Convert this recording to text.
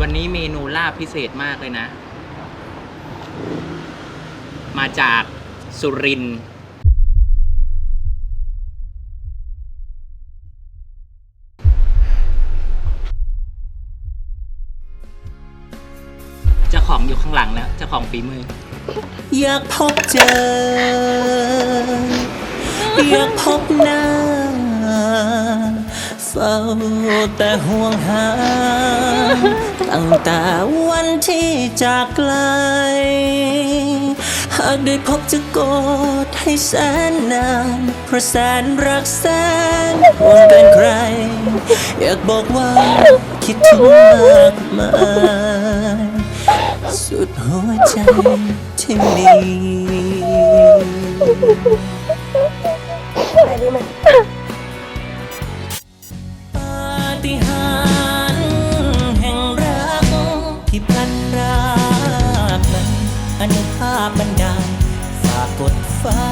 วันนี้เมนูลาบพิเศษมากเลยนะ มาจากสุรินทร์เจ้าของอยู่ข้างหลังแล้วเจ้าของฝีมือ อยากพบเจอ อยากพบหน้าเฝ้าแต่ห่วงหาตั้งแต่วันที่จากไกลหากได้พบจะกอดให้แสนนานเพราะแสนรักแสนห่วงเป็นใครอยากบอกว่าคิดถึงมากมายสุดหัวใจที่มีปาฏิหาริย์แห่งรักที่พลันรากนั้นอนุภาพบันดาลฝากกดฟ้า